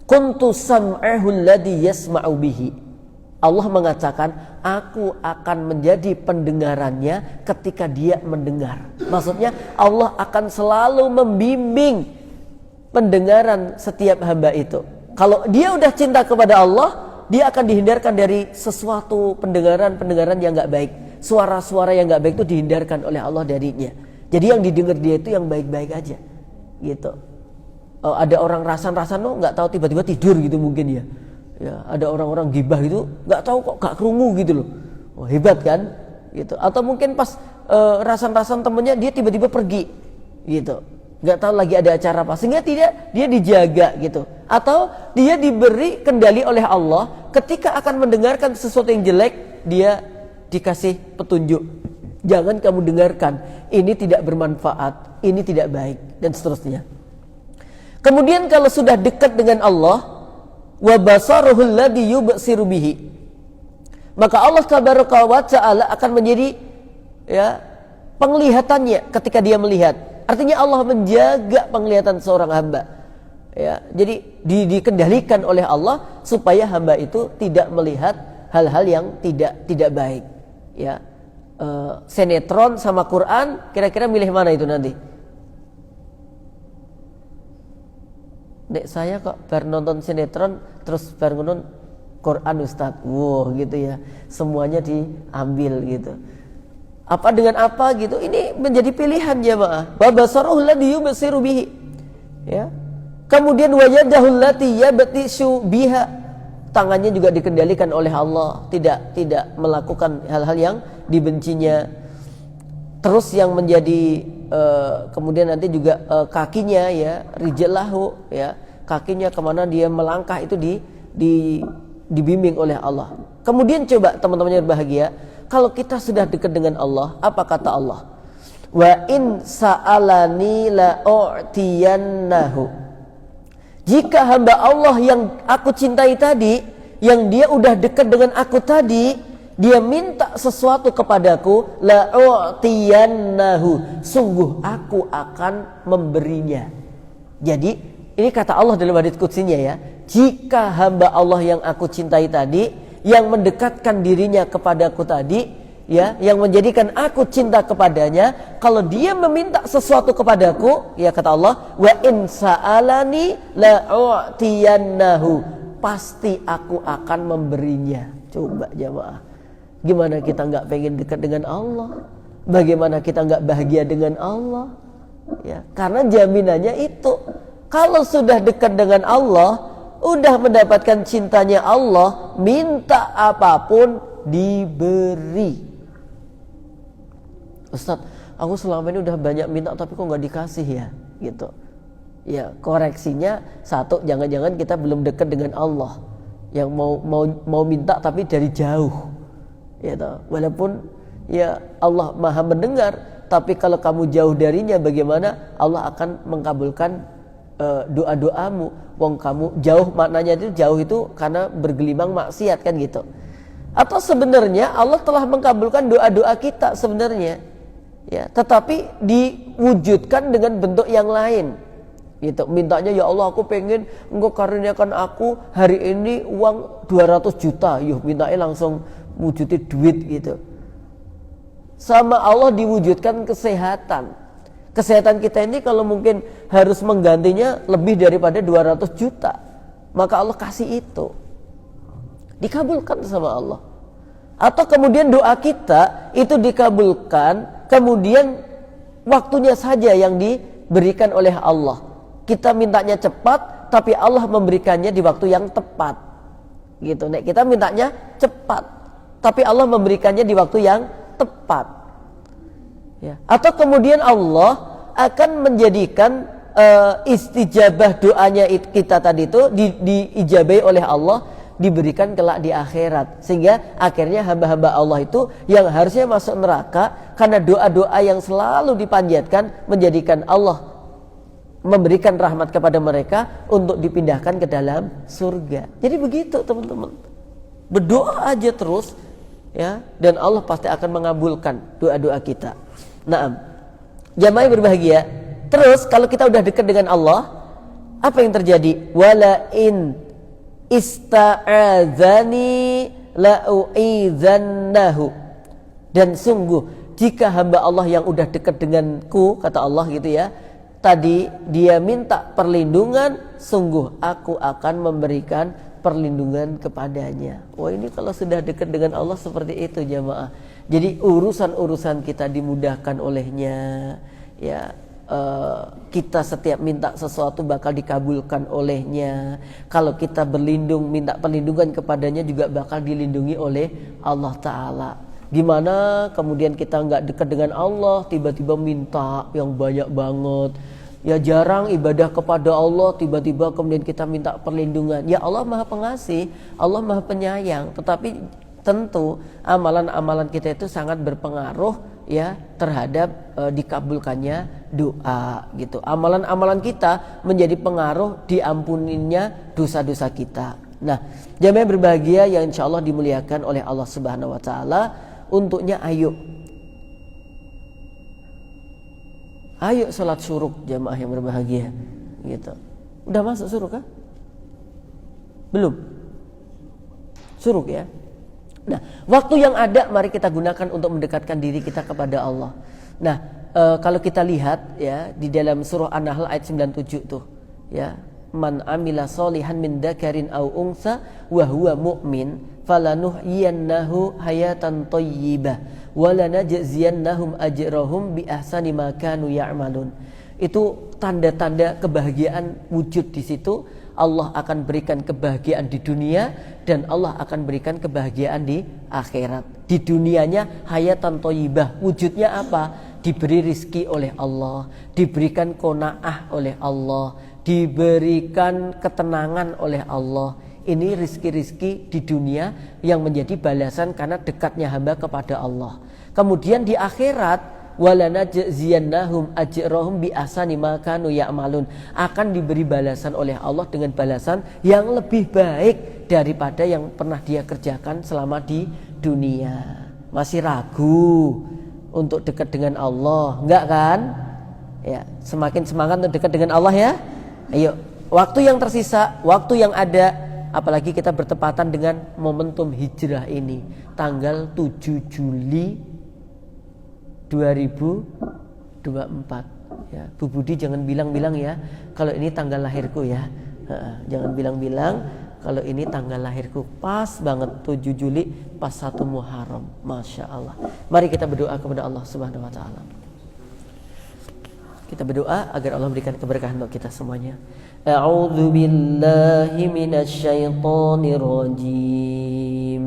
Kuntu sam'ahu alladhi yasma'u bihi. Allah mengatakan, aku akan menjadi pendengarannya ketika dia mendengar. Maksudnya Allah akan selalu membimbing pendengaran setiap hamba itu. Kalau dia udah cinta kepada Allah, dia akan dihindarkan dari sesuatu pendengaran yang gak baik. Suara-suara yang gak baik itu dihindarkan oleh Allah darinya. Jadi yang didengar dia itu yang baik-baik aja, gitu. Ada orang rasan-rasan nggak tahu, tiba-tiba tidur gitu mungkin ya. Ya, ada orang-orang gibah itu nggak tahu kok gak kerungu gitu loh. Oh, hebat kan? Gitu. Atau mungkin pas rasan-rasan temennya dia tiba-tiba pergi, gitu. Nggak tahu lagi ada acara apa, sehingga tidak dia dijaga gitu. Atau dia diberi kendali oleh Allah ketika akan mendengarkan sesuatu yang jelek, dia dikasih petunjuk. Jangan kamu dengarkan, ini tidak bermanfaat, ini tidak baik, dan seterusnya. Kemudian kalau sudah dekat dengan Allah, wa basaruhu alladhi yubsiru bihi, maka Allah tabaraka wa ta'ala akan menjadi ya penglihatannya ketika dia melihat. Artinya Allah menjaga penglihatan seorang hamba. Ya, jadi dikendalikan oleh Allah supaya hamba itu tidak melihat hal-hal yang tidak baik. Ya, sinetron sama Quran, kira-kira milih mana itu nanti? Nek saya kok baru nonton sinetron terus baru nonton Quran Ustadz. Wow, gitu ya. Semuanya diambil gitu. Apa dengan apa gitu? Ini menjadi pilihan jemaah. Wa basaruhu alladhi yubsiru bihi. Ya. Kemudian wajadahu allati yabtishu biha. Tangannya juga dikendalikan oleh Allah, tidak melakukan hal-hal yang dibencinya. Terus yang menjadi kemudian nanti juga kakinya ya, rijlahu ya, kakinya kemana dia melangkah itu dibimbing oleh Allah. Kemudian coba teman-teman yang berbahagia, kalau kita sudah dekat dengan Allah, apa kata Allah? Wa in sa'alani la u'tiyannahu. Jika hamba Allah yang aku cintai tadi, yang dia udah dekat dengan aku tadi, dia minta sesuatu kepadaku, la u'tiyannahu, sungguh aku akan memberinya. Jadi ini kata Allah dalam hadits qutsinya ya, jika hamba Allah yang aku cintai tadi, yang mendekatkan dirinya kepadaku tadi, ya, yang menjadikan aku cinta kepadanya, kalau dia meminta sesuatu kepadaku, ya kata Allah, wa in sa'alani la u'tiyannahu, pasti aku akan memberinya. Coba jemaah, gimana kita nggak pengen dekat dengan Allah? Bagaimana kita nggak bahagia dengan Allah? Ya, karena jaminannya itu, kalau sudah dekat dengan Allah, udah mendapatkan cintanya Allah, minta apapun diberi. Ustadz, aku selama ini udah banyak minta tapi kok nggak dikasih ya, gitu. Ya, koreksinya satu, jangan-jangan kita belum dekat dengan Allah, yang mau minta tapi dari jauh. Ya, walaupun ya Allah Maha mendengar, tapi kalau kamu jauh darinya, bagaimana Allah akan mengabulkan doa-doamu? Wong kamu jauh, maknanya itu jauh itu karena bergelimang maksiat kan gitu. Atau sebenarnya Allah telah mengabulkan doa-doa kita sebenarnya, ya, tetapi diwujudkan dengan bentuk yang lain. Gitu, mintanya ya Allah aku pengen engkau karuniakan aku hari ini uang 200 juta, yuh mintanya langsung wujudin duit gitu. Sama Allah diwujudkan kesehatan. Kesehatan kita ini kalau mungkin harus menggantinya lebih daripada 200 juta, maka Allah kasih itu, dikabulkan sama Allah. Atau kemudian doa kita itu dikabulkan, kemudian waktunya saja yang diberikan oleh Allah. Kita mintanya cepat, tapi Allah memberikannya di waktu yang tepat. Gitu. Nek kita mintanya cepat, tapi Allah memberikannya di waktu yang tepat. Ya. Atau kemudian Allah akan menjadikan istijabah doanya kita tadi itu diijabai oleh Allah, diberikan kelak di akhirat. Sehingga akhirnya hamba-hamba Allah itu yang harusnya masuk neraka karena doa-doa yang selalu dipanjatkan, menjadikan Allah memberikan rahmat kepada mereka untuk dipindahkan ke dalam surga. Jadi begitu teman-teman, berdoa aja terus ya, dan Allah pasti akan mengabulkan doa-doa kita. Naam, jamaah yang berbahagia. Terus kalau kita udah dekat dengan Allah, apa yang terjadi? Wala in ista'adzani la'u'idzannahu. Dan sungguh jika hamba Allah yang udah dekat denganku, kata Allah gitu ya, tadi dia minta perlindungan, sungguh aku akan memberikan perlindungan kepadanya. Wah, ini kalau sudah dekat dengan Allah seperti itu jamaah. Jadi urusan-urusan kita dimudahkan olehnya ya. Kita setiap minta sesuatu bakal dikabulkan olehnya. Kalau kita berlindung, minta perlindungan kepadanya juga bakal dilindungi oleh Allah Ta'ala. Gimana kemudian kita nggak dekat dengan Allah, tiba-tiba minta yang banyak banget. Ya jarang ibadah kepada Allah, tiba-tiba kemudian kita minta perlindungan. Ya Allah Maha Pengasih, Allah Maha Penyayang. Tetapi tentu amalan-amalan kita itu sangat berpengaruh ya terhadap dikabulkannya doa gitu. Amalan-amalan kita menjadi pengaruh diampuninya dosa-dosa kita. Nah, jamaah berbahagia yang insya Allah dimuliakan oleh Allah Subhanahu Wa Taala, untuknya ayo sholat syuruk jamaah yang berbahagia gitu. Udah masuk syuruk kah? Belum? Syuruk ya. Nah, waktu yang ada mari kita gunakan untuk mendekatkan diri kita kepada Allah. Nah, kalau kita lihat ya di dalam surah An-Nahl ayat 97 tuh ya, man amila solihan min dzakarin aw unsa wa huwa mu'min falanuhyiyannahu hayatan thayyibah wa lanajziyannahum ajrahum bi ahsani ma kanu ya'malun. Itu tanda-tanda kebahagiaan wujud di situ. Allah akan berikan kebahagiaan di dunia dan Allah akan berikan kebahagiaan di akhirat. Di dunianya hayatan thayyibah, wujudnya apa? Diberi rizki oleh Allah, diberikan qanaah oleh Allah, diberikan ketenangan oleh Allah. Ini rizki-rizki di dunia yang menjadi balasan karena dekatnya hamba kepada Allah. Kemudian di akhirat walanajziyannahum ajrahum bi ahsani ma kanu ya'malun, akan diberi balasan oleh Allah dengan balasan yang lebih baik daripada yang pernah dia kerjakan selama di dunia. Masih ragu untuk dekat dengan Allah? Enggak kan? Ya, semakin semangat untuk dekat dengan Allah ya. Ayo, waktu yang tersisa, waktu yang ada, apalagi kita bertepatan dengan momentum hijrah ini, tanggal 7 Juli 2024 ya. Bu Budi jangan bilang-bilang ya kalau ini tanggal lahirku ya. Jangan bilang-bilang kalau ini tanggal lahirku. Pas banget 7 Juli pas 1 Muharram. Masya Allah. Mari kita berdoa kepada Allah Subhanahu Wa Taala. Kita berdoa agar Allah berikan keberkahan untuk kita semuanya. A'udzu billahi minasyaitonir rajim.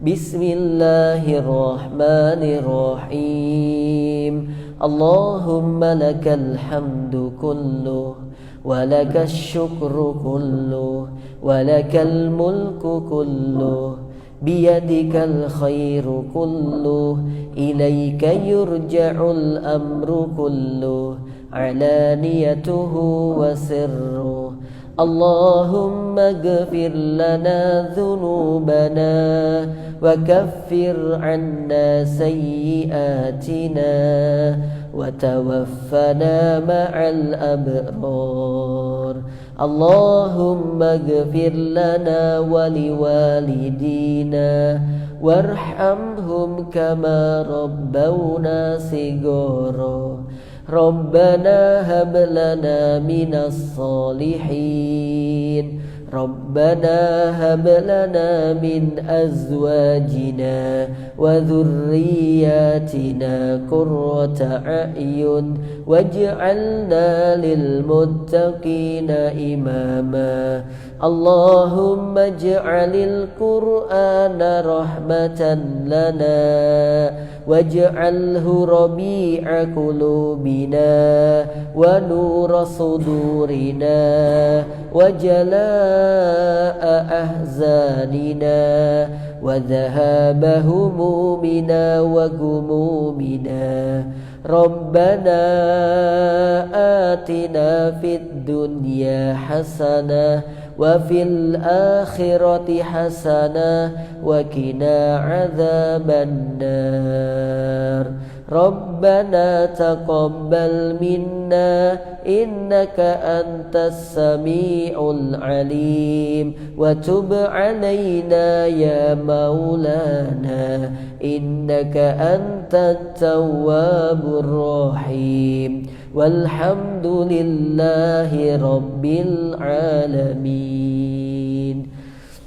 Bismillahirrahmanirrahim. Allahumma lakal hamdu kulluh wa lakal syukru kulluh wa lakal mulku kulluh biyadikal khairu kulluh ilaika yurja'ul amru kulluh alaniyatuhu wa sirruh. Allahumma ghfir lana dhunubana wa kaffir anna sayyiatina wa tawaffana ma'al abrar. Allahumma ghfir lana wa liwalidina warhamhum kama rabbawna sigara. Rabbana hab lana minas salihin. Rabbana hab lana min azwajina wa dhurriyyatina qurrata a'yun waj'alna lil muttaqina imama. Allahumma ij'alil Qur'ana rahmatan lana waj'alhu rabi'a qulubina wa nura sudurina wa jalaa'a ahzanina wa dhahaba humumina wa gumumina. Rabbana atina fid dunya hasanah wa fil akhirati hasanah wa qina adzabannar. Rabbana taqabbal minna innaka antas samiul alim wa tub alaina ya maulana innaka antat tawwabur rahim. Walhamdulillahi rabbil alamin.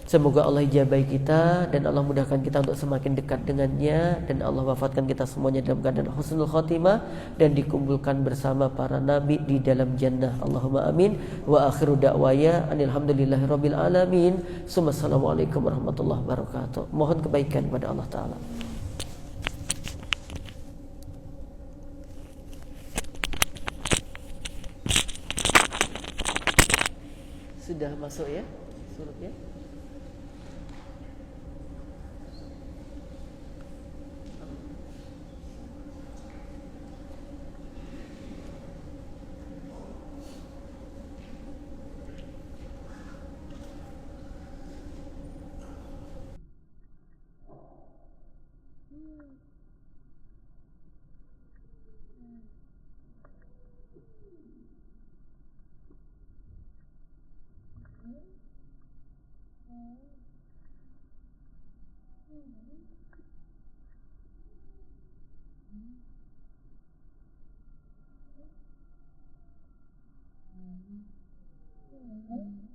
Semoga Allah ijabahi kita dan Allah mudahkan kita untuk semakin dekat dengannya, dan Allah wafatkan kita semuanya dalam keadaan husnul khotimah dan dikumpulkan bersama para nabi di dalam jannah. Allahumma amin. Wa akhiru da'waya alhamdulillahi rabbil alamin. Assalamualaikum warahmatullahi wabarakatuh. Mohon kebaikan kepada Allah Ta'ala. Sudah masuk ya surutnya? Mm-hmm.